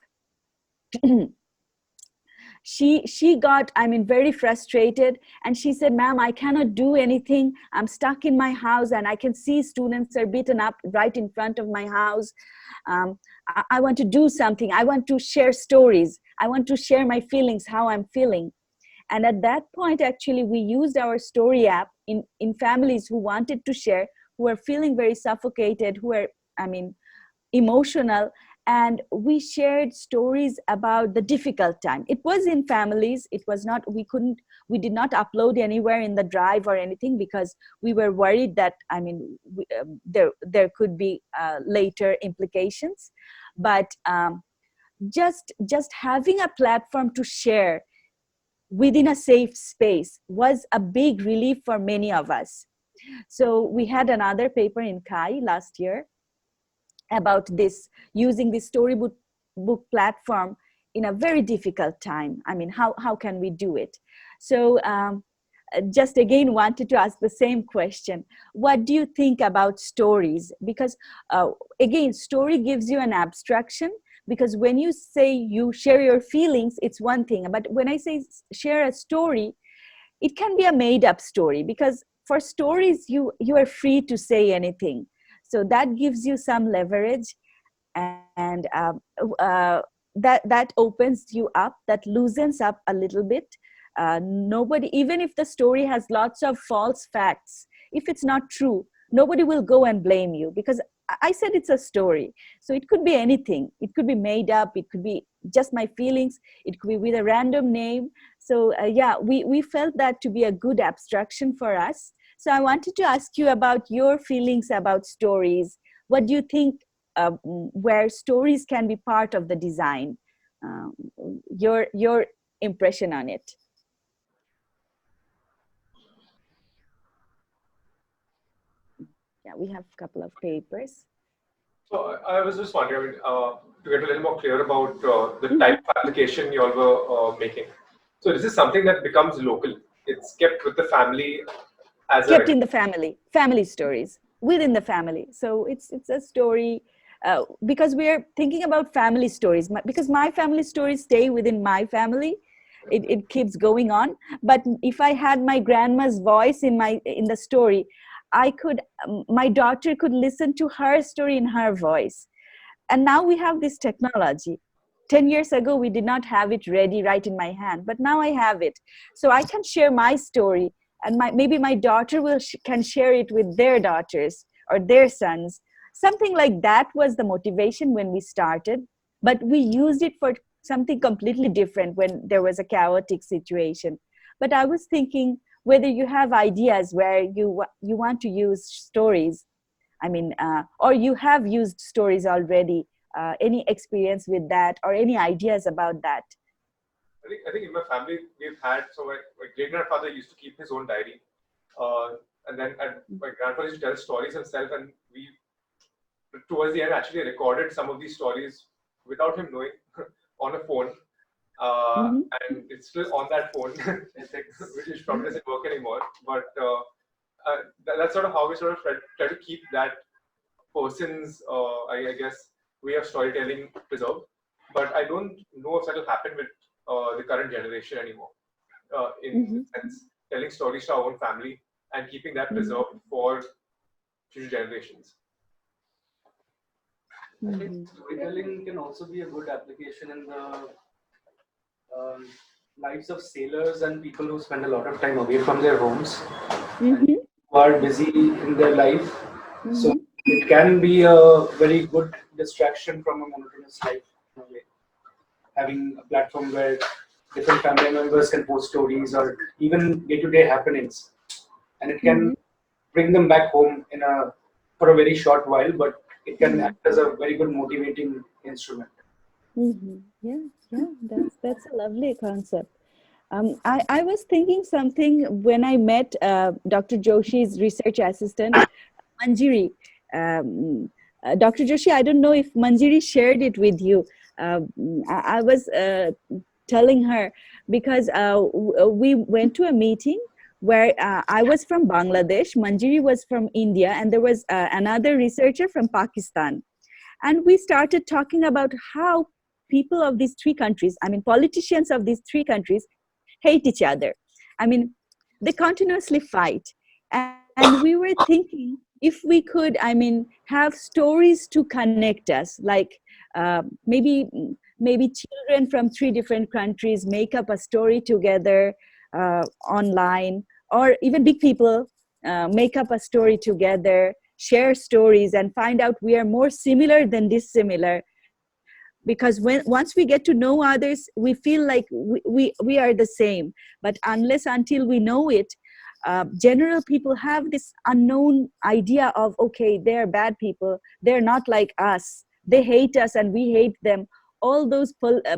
she got, I mean, very frustrated, and she said, ma'am, I cannot do anything. I'm stuck in my house and I can see students are beaten up right in front of my house. I want to do something. I want to share stories. I want to share my feelings, how I'm feeling. And at that point, actually, we used our story app in families who wanted to share, who are feeling very suffocated, who are, I mean, emotional. And we shared stories about the difficult time. It was in families. It was not, we did not upload anywhere in the drive or anything, because we were worried that, I mean, there could be later implications. But just having a platform to share within a safe space was a big relief for many of us. So we had another paper in Kai last year about this, using this storybook book platform in a very difficult time. I mean, how can we do it? So just again wanted to ask the same question. What do you think about stories? Because again, story gives you an abstraction, because when you say you share your feelings, it's one thing. But when I say share a story, it can be a made up story, because for stories, you are free to say anything. So that gives you some leverage, and that opens you up, that loosens up a little bit. Nobody, even if the story has lots of false facts, if it's not true, nobody will go and blame you, because I said it's a story. So it could be anything. It could be made up. It could be just my feelings. It could be with a random name. So yeah, we felt that to be a good abstraction for us. So I wanted to ask you about your feelings about stories. What do you think, where stories can be part of the design? Your impression on it. Yeah, we have a couple of papers. So I was just wondering, to get a little more clear about the type of application you all were making. So this is something that becomes local. It's kept with the family as Kept a in the family stories within the family. So it's a story, because we are thinking about family stories, because my family stories stay within my family. It keeps going on. But if I had my grandma's voice in the story, my daughter could listen to her story in her voice. And now we have this technology. 10 years ago, we did not have it ready right in my hand, but now I have it. So I can share my story, and maybe my daughter can share it with their daughters or their sons. Something like that was the motivation when we started, but we used it for something completely different when there was a chaotic situation. But I was thinking whether you have ideas where you want to use stories. I mean, or you have used stories already. Any experience with that, or any ideas about that? I think in my family we've had, so my great grandfather used to keep his own diary, and my grandfather used to tell stories himself, and we towards the end actually recorded some of these stories without him knowing on a phone, Mm-hmm. and it's still on that phone, which probably doesn't work anymore. But that's sort of how we sort of try to keep that person's, I guess, way of storytelling preserved. But I don't know if that will happen with the current generation anymore. In the sense, telling stories to our own family and keeping that preserved for future generations. I think storytelling can also be a good application in the lives of sailors and people who spend a lot of time away from their homes and who are busy in their life. So it can be a very good distraction from a monotonous life in a way. Having a platform where different family members can post stories or even day-to-day happenings, and it can bring them back home for a very short while, but it can act as a very good motivating instrument. Yeah, yeah, that's a lovely concept. I was thinking something when I met Dr. Joshi's research assistant, Manjiri. Um, Dr. Joshi, I don't know if Manjiri shared it with you. I was telling her because we went to a meeting where I was from Bangladesh, Manjiri was from India, and there was another researcher from Pakistan. And we started talking about how people of these three countries, I mean, politicians of these three countries, hate each other. I mean, they continuously fight. And we were thinking if we could, I mean, have stories to connect us, like maybe children from three different countries make up a story together online, or even big people make up a story together, share stories, and find out we are more similar than dissimilar. Because once we get to know others, we feel like we are the same. But unless until we know it, general people have this unknown idea of, okay, they're bad people, they're not like us, they hate us and we hate them, all those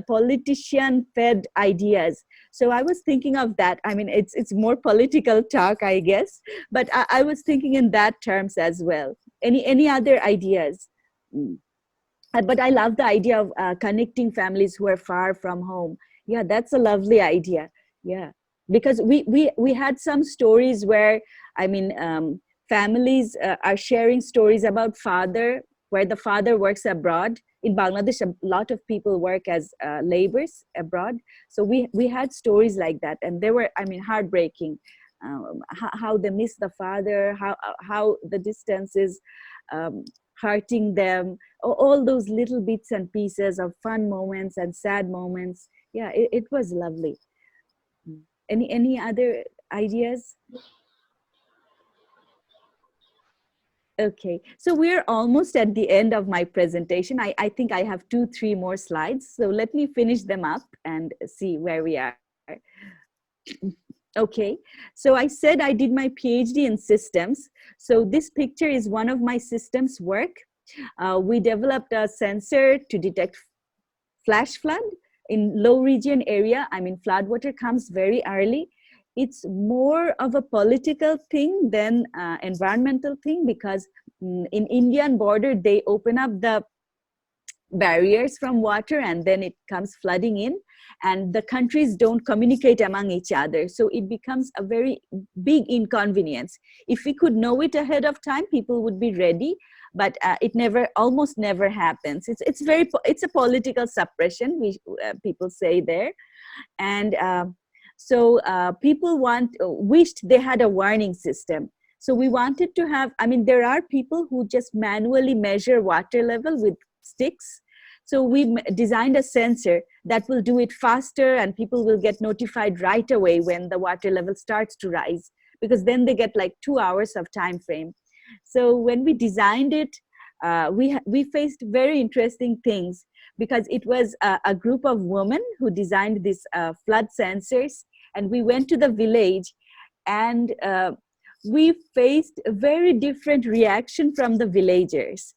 politician fed ideas. So I was thinking of that. I mean, it's more political talk, I guess, but I was thinking in that terms as well. Any other ideas? Mm. But I love the idea of connecting families who are far from home. Yeah, that's a lovely idea. Yeah, because we had some stories where, I mean, families are sharing stories about father, where the father works abroad. In Bangladesh, a lot of people work as laborers abroad. So we had stories like that, and they were, I mean, heartbreaking. How they miss the father, how the distance is um, hurting them, all those little bits and pieces of fun moments and sad moments. Yeah, it was lovely. Any other ideas? Okay, so we're almost at the end of my presentation. I think I have 2 3 more slides, so let me finish them up and see where we are. Okay, so I said I did my PhD in systems. So this picture is one of my systems work. We developed a sensor to detect flash flood in low region area. I mean, flood water comes very early. It's more of a political thing than environmental thing, because in Indian border, they open up the barriers from water and then it comes flooding in, and the countries don't communicate among each other, so it becomes a very big inconvenience. If we could know it ahead of time, people would be ready, but it never, almost never happens. It's a political suppression, we people say there. And so people wished they had a warning system. So we wanted to have, I mean, there are people who just manually measure water level with sticks. So we designed a sensor that will do it faster, and people will get notified right away when the water level starts to rise, because then they get like 2 hours of time frame. So when we designed it, we faced very interesting things, because it was a group of women who designed these flood sensors, and we went to the village, and we faced a very different reaction from the villagers.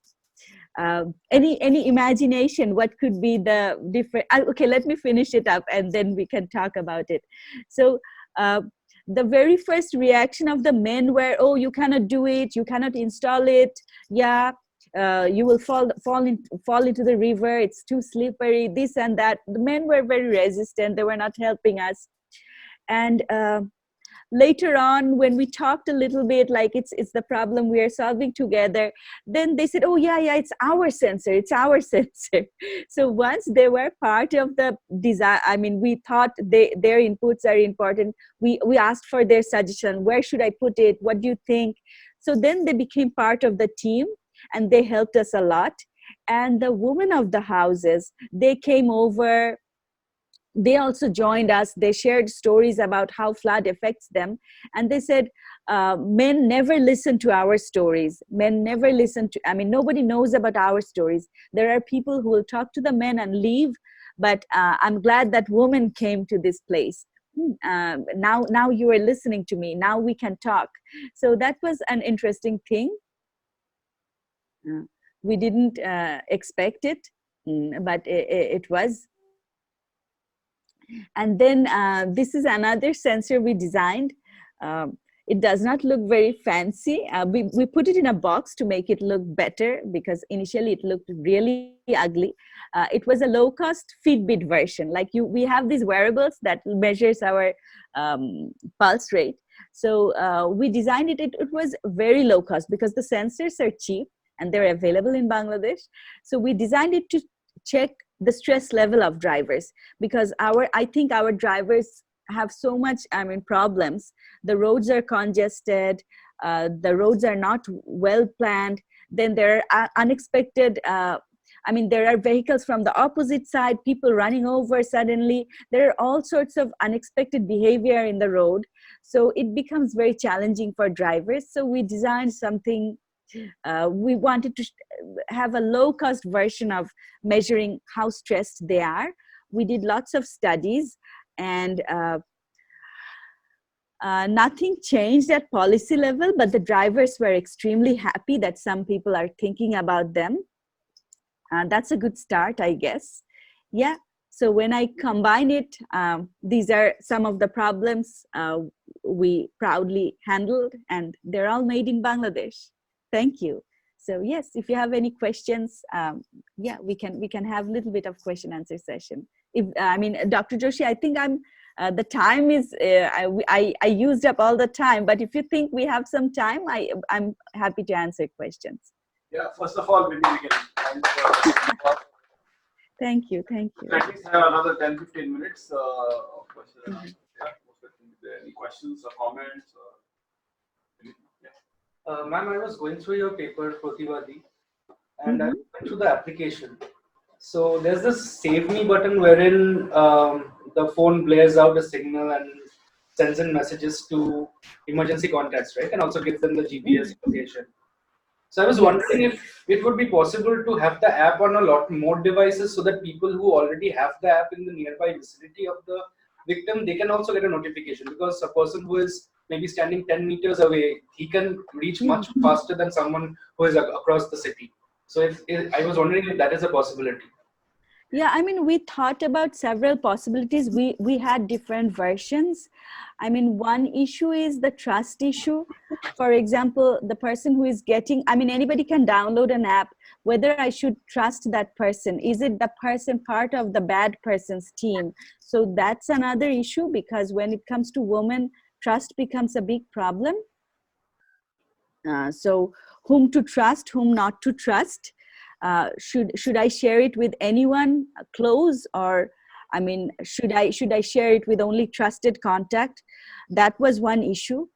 Any imagination what could be the different? Okay, let me finish it up and then we can talk about it. So uh, the very first reaction of the men were, oh, you cannot do it, you cannot install it, yeah, you will fall into the river, it's too slippery, this and that. The men were very resistant, they were not helping us. And later on, when we talked a little bit, like it's the problem we are solving together, then they said, oh yeah, it's our sensor, it's our sensor. So once they were part of the design, I mean, we thought their inputs are important. We asked for their suggestion, where should I put it, what do you think? So then they became part of the team, and they helped us a lot. And the women of the houses, they came over, they also joined us, they shared stories about how flood affects them. And they said, men never listen to our stories, men never listen to, I mean, nobody knows about our stories. There are people who will talk to the men and leave, but I'm glad that woman came to this place. Now you are listening to me, now we can talk. So that was an interesting thing. We didn't expect it. but it was. And then this is another sensor we designed. It does not look very fancy. We put it in a box to make it look better, because initially it looked really ugly. It was a low-cost Fitbit version. Like we have these wearables that measures our pulse rate. So we designed it. It was very low cost because the sensors are cheap and they're available in Bangladesh. So we designed it to check the stress level of drivers, because I think our drivers have so much problems. The roads are congested, the roads are not well planned, then there are unexpected there are vehicles from the opposite side, people running over suddenly. There are all sorts of unexpected behavior in the road, so it becomes very challenging for drivers. So we designed something. We wanted to have a low-cost version of measuring how stressed they are. We did lots of studies, and nothing changed at policy level, but the drivers were extremely happy that some people are thinking about them. That's a good start, I guess. Yeah. So when I combine it, these are some of the problems we proudly handled, and they're all made in Bangladesh. Thank you. So yes, if you have any questions, yeah, we can have a little bit of question answer session. If Dr. Joshi, I think the time is I used up all the time, but if you think we have some time, I'm happy to answer questions. Yeah, first of all, maybe we can Thank you. at least have another 10-15 minutes of question and answer. Yeah, if there are any questions or comments or anything? Yeah. Ma'am, I was going through your paper, Prativadi, and I went through the application. So there's this save me button wherein the phone blares out a signal and sends in messages to emergency contacts, right? And also gives them the GPS location. So I was wondering if it would be possible to have the app on a lot more devices, so that people who already have the app in the nearby vicinity of the victim, they can also get a notification, because a person who is maybe standing 10 meters away, he can reach much faster than someone who is across the city. So if I was wondering if that is a possibility. Yeah, we thought about several possibilities. We had different versions. One issue is the trust issue. For example, the person who is getting, anybody can download an app. Whether I should trust that person, is it the person part of the bad person's team? So that's another issue, because when it comes to women, trust becomes a big problem. So whom to trust, whom not to trust? Should I share it with anyone close, or should I share it with only trusted contact? That was one issue.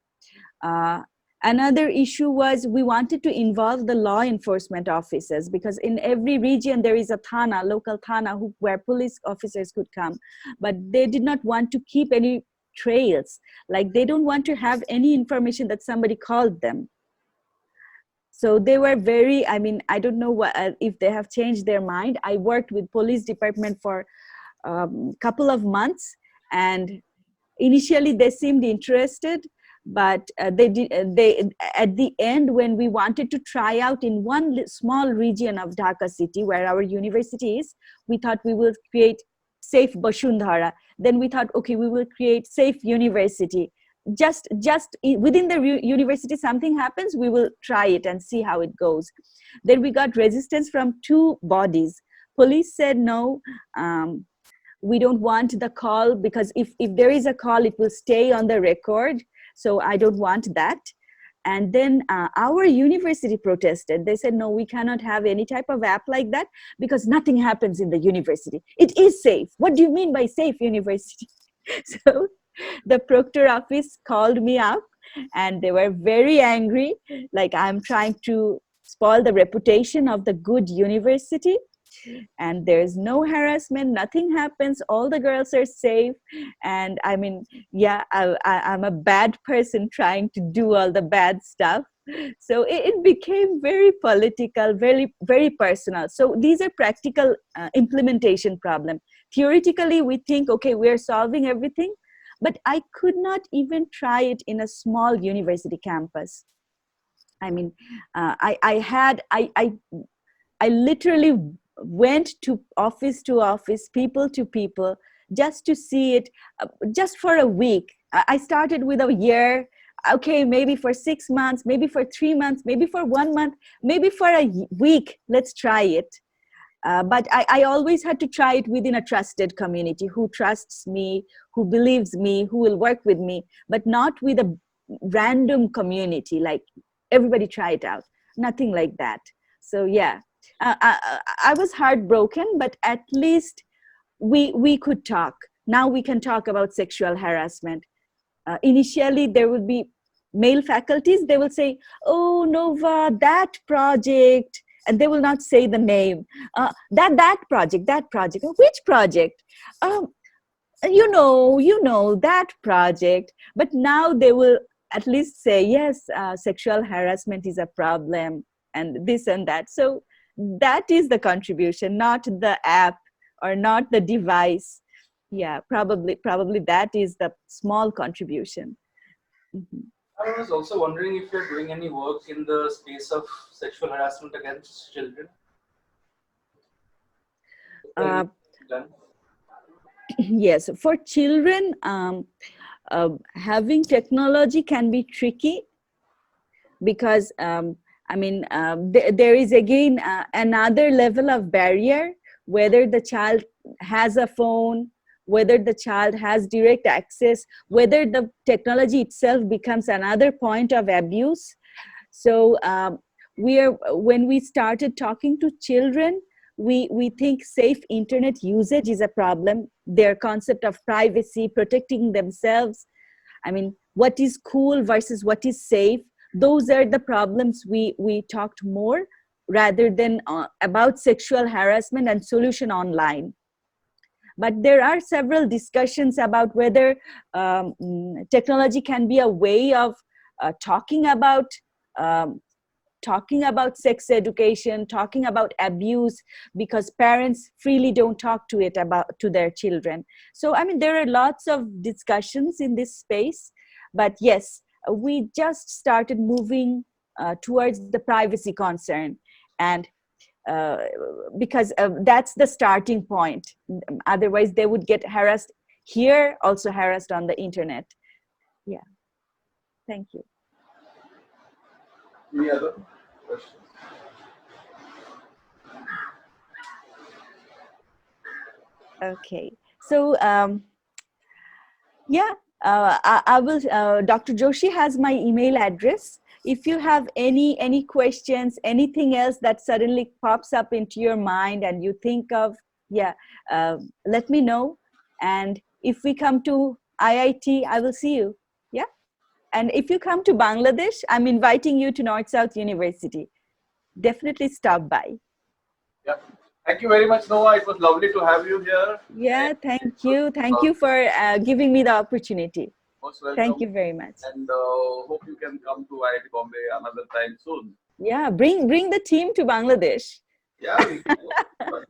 Another issue was we wanted to involve the law enforcement officers, because in every region there is a thana, local thana, where police officers could come, but they did not want to keep any trails. Like, they don't want to have any information that somebody called them. So they were very, I don't know if they have changed their mind. I worked with police department for a couple of months, and initially they seemed interested, but they at the end, when we wanted to try out in one small region of Dhaka city where our university is, we thought we will create safe Bashundhara. Then we thought, okay, we will create safe university. Just within the university, something happens, we will try it and see how it goes. Then we got resistance from two bodies. Police said no, we don't want the call, because if there is a call, it will stay on the record, so I don't want that. And then our university protested. They said, no, we cannot have any type of app like that, because nothing happens in the university. It is safe. What do you mean by safe university? So the proctor office called me up, and they were very angry, like I'm trying to spoil the reputation of the good university. And there's no harassment, nothing happens, all the girls are safe. And yeah, I'm a bad person trying to do all the bad stuff. So it became very political, very, very personal. So these are practical implementation problem. Theoretically, we think, okay, we're solving everything, but I could not even try it in a small university campus. I literally went to office, people to people, just to see it, just for a week. I started with a year. Okay, maybe for 6 months, maybe for 3 months, maybe for 1 month, maybe for a week. Let's try it. But I always had to try it within a trusted community who trusts me, who believes me, who will work with me, but not with a random community like everybody try it out. Nothing like that. So yeah, I was heartbroken, but at least we could talk. Now we can talk about sexual harassment. Initially, there would be male faculties. They will say, "Oh, Nova, that project," and they will not say the name. That project, that project. Which project? Um, you know that project. But now they will at least say, yes, sexual harassment is a problem, and this and that. So that is the contribution, not the app or not the device. Yeah, probably that is the small contribution. Mhm. I was also wondering if you're doing any work in the space of sexual harassment against children. Uh, Done. yes, for children, having technology can be tricky because there is again another level of barrier, whether the child has a phone, whether the child has direct access, whether the technology itself becomes another point of abuse. So when we started talking to children, we think safe internet usage is a problem. Their concept of privacy, protecting themselves, what is cool versus what is safe, those are the problems we talked more, rather than about sexual harassment and solution online. But there are several discussions about whether technology can be a way of talking about um, sex education, talking about abuse, because parents freely don't talk to their children. So there are lots of discussions in this space. But yes, we just started moving towards the privacy concern, and uh, because that's the starting point. Otherwise they would get harassed here, also harassed on the internet. Yeah, thank you. Any other questions? Okay, so yeah, I will. Dr. Joshi has my email address. If you have any questions, anything else that suddenly pops up into your mind and you think of, yeah, let me know. And if we come to IIT, I will see you. Yeah, and if you come to Bangladesh, I'm inviting you to North South University. Definitely stop by. Yeah. Thank you very much, Noah. It was lovely to have you here. Yeah, thank you. Thank you for giving me the opportunity. Most welcome. Thank you very much. And hope you can come to IIT Bombay another time soon. Yeah, bring the team to Bangladesh. Yeah, we can go.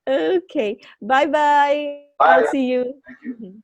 Okay, bye-bye. Bye. I'll see you. Thank you. Mhm.